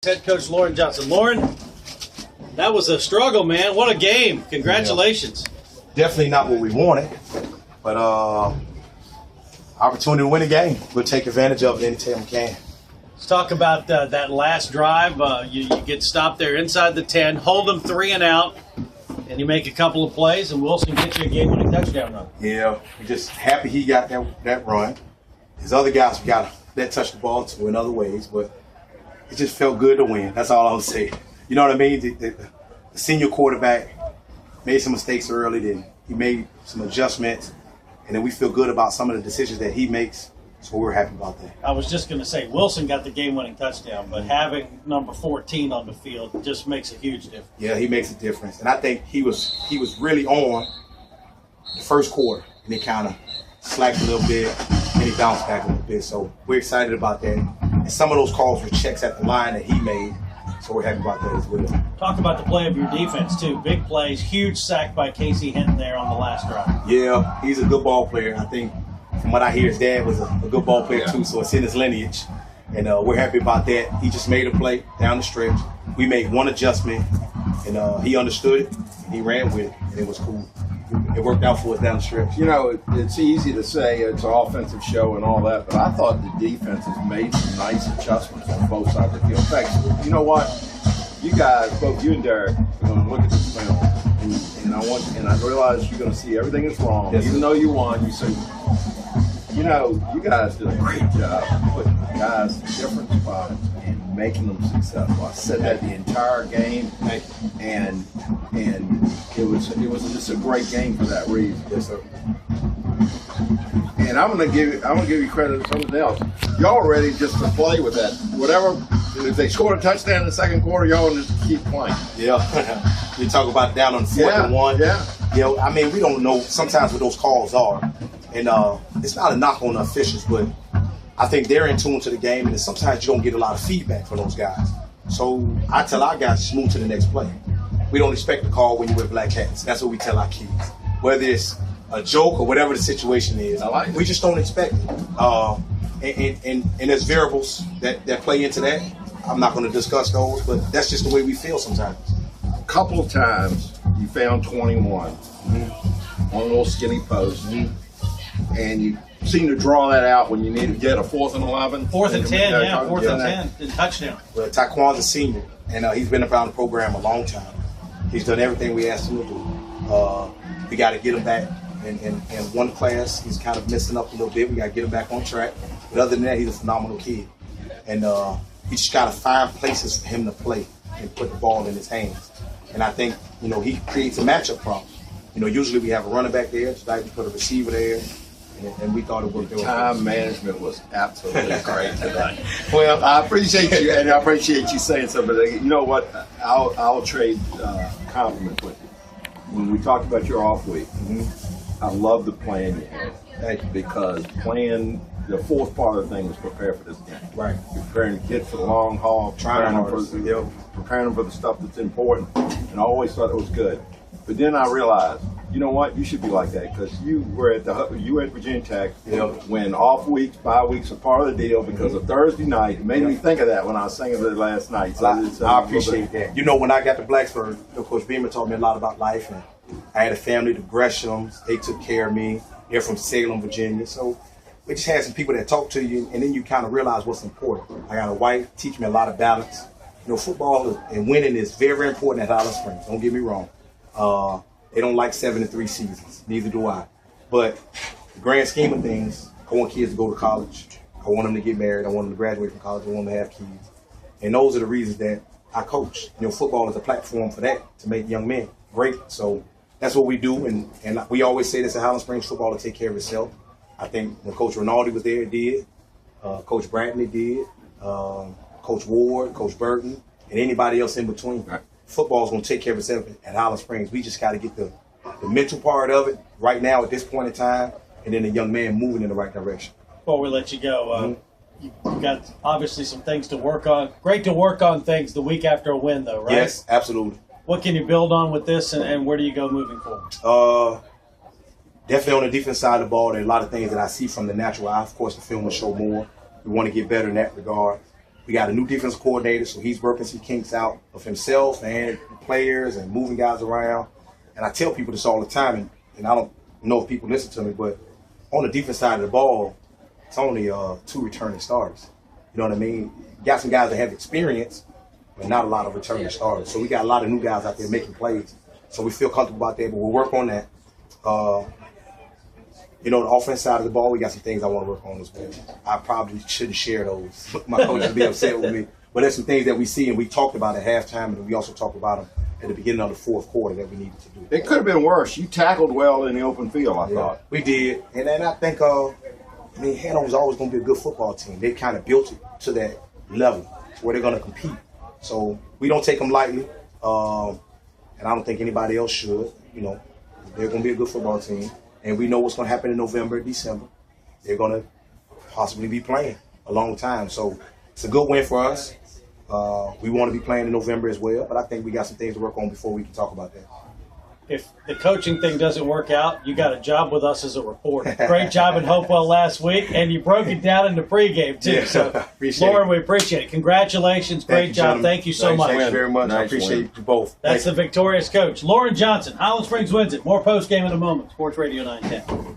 Head coach Loren Johnson. Loren, that was a struggle, man. What a game. Congratulations. Definitely not what we wanted, but opportunity to win a game. We'll take advantage of it anytime we can. Let's talk about that last drive. You get stopped there inside the 10, hold them 3 and out, and you make a couple of plays, and Wilson gets you a game-winning touchdown run. Yeah, we're just happy he got that run. His other guys, we got to let touch the ball too in other ways, but it just felt good to win. That's all I'll say. You know what I mean? The senior quarterback made some mistakes early, then he made some adjustments, and then we feel good about some of the decisions that he makes, so we're happy about that. I was just going to say, Wilson got the game-winning touchdown, but having number 14 on the field just makes a huge difference. Yeah, he makes a difference, and I think he was really on the first quarter, and he kind of slacked a little bit, and he bounced back a little bit, so we're excited about that. And some of those calls were checks at the line that he made, so we're happy about that as well. Talk about the play of your defense, too. Big plays, huge sack by Casey Hinton there on the last drive. Yeah, he's a good ball player. I think from what I hear, his dad was a good ball player, too, so it's in his lineage. And we're happy about that. He just made a play down the stretch. We made one adjustment, and he understood it, and he ran with it, and it was cool. It worked out for us down the stretch. You know, it's easy to say it's an offensive show and all that, but I thought the defense has made some nice adjustments on both sides of the field. In fact, you know what? You guys, both you and Derek, are going to look at this film, and I realize you're going to see everything is wrong. Yes. Even though you won, you say, you know, you guys did a great job putting guys in different spots and making them successful. I said that the entire game, and it was just a great game for that reason. Yes, sir. And I'm gonna give you credit for something else. Y'all ready just to play with that? Whatever, if they scored a touchdown in the second quarter, y'all just keep playing. Yeah. You talk about down on 4th and 1. Yeah. You know, I mean, we don't know sometimes what those calls are. And it's not a knock on the officials, but I think they're in tune to the game, and sometimes you don't get a lot of feedback from those guys. So I tell our guys, just move to the next play. We don't expect the call when you wear black hats. That's what we tell our kids. Whether it's a joke or whatever the situation is, we just don't expect it. And there's variables that play into that. I'm not going to discuss those, but that's just the way we feel sometimes. A couple of times you found 21 on a little skinny post, and you seem to draw that out when you need to get a 4th and 11. 4th and 10, yeah, 4th and 10, touchdown. Well, Taquan's a senior, and he's been around the program a long time. He's done everything we asked him to do. We got to get him back in one class. He's kind of messing up a little bit. We got to get him back on track. But other than that, he's a phenomenal kid. And we just got to find places for him to play and put the ball in his hands. And I think, you know, he creates a matchup problem. You know, usually we have a running back there. Tonight we put a receiver there. And we thought it worked out. Time management was absolutely great tonight. Well, I appreciate you, and I appreciate you saying something. You know what? I'll trade compliments with you. When we talked about your off week, I love the plan you had. Thank you, because playing the fourth part of the thing was prepare for this game. Right. You're preparing the kids for the long haul, preparing them for the stuff that's important, and I always thought it was good. But then I realized, you know what? You should be like that, because you were at Virginia Tech when off weeks, bye weeks are part of the deal because of Thursday night. It made me think of that when I was singing it last night. So I appreciate that. You know, when I got to Blacksburg, Coach Beamer taught me a lot about life, and I had a family, the Greshams. They took care of me. They're from Salem, Virginia. So we just had some people that talk to you, and then you kind of realize what's important. I got a wife, teach me a lot of balance. You know, football and winning is very, very important at Highland Springs. Don't get me wrong. They don't like 7-3 seasons. Neither do I. But the grand scheme of things, I want kids to go to college. I want them to get married. I want them to graduate from college. I want them to have kids. And those are the reasons that I coach. You know, football is a platform for that, to make young men great. So that's what we do. And we always say this at Highland Springs, football will take care of itself. I think when Coach Rinaldi was there, it did. Coach Brantley did. Coach Ward, Coach Burton, and anybody else in between. Right. Football's going to take care of itself at Highland Springs. We just got to get the mental part of it right now at this point in time, and then the young man moving in the right direction. Before we let you go, you got obviously some things to work on. Great to work on things the week after a win, though, right? Yes, absolutely. What can you build on with this, and where do you go moving forward? Definitely on the defense side of the ball, there are a lot of things that I see from the natural eye. Of course, the film will show more. We want to get better in that regard. We got a new defensive coordinator, so he's working some kinks out of himself and the players and moving guys around. And I tell people this all the time, and I don't know if people listen to me, but on the defense side of the ball, it's only 2 returning starters. You know what I mean? You got some guys that have experience, but not a lot of returning starters. So we got a lot of new guys out there making plays. So we feel comfortable about that, but we'll work on that. You know, the offense side of the ball, we got some things I want to work on as well. I probably shouldn't share those. My coach would be upset with me. But there's some things that we see, and we talked about at halftime, and we also talked about them at the beginning of the fourth quarter that we needed to do. It could have been worse. You tackled well in the open field, I thought. We did. And then I think, Hanover's always going to be a good football team. They kind of built it to that level where they're going to compete. So we don't take them lightly, and I don't think anybody else should. You know, they're going to be a good football team. And we know what's going to happen in November, December. They're going to possibly be playing a long time. So it's a good win for us. We want to be playing in November as well, but I think we got some things to work on before we can talk about that. If the coaching thing doesn't work out, you got a job with us as a reporter. Great job in Hopewell last week, and you broke it down in the pregame, too. Yeah, so, appreciate Loren, it. we appreciate it. Congratulations. Great job. Thank you so much. Thank you very much. Nice I appreciate win. you both. That's the victorious coach. Loren Johnson, Highland Springs wins it. More postgame in a moment. Sports Radio 910.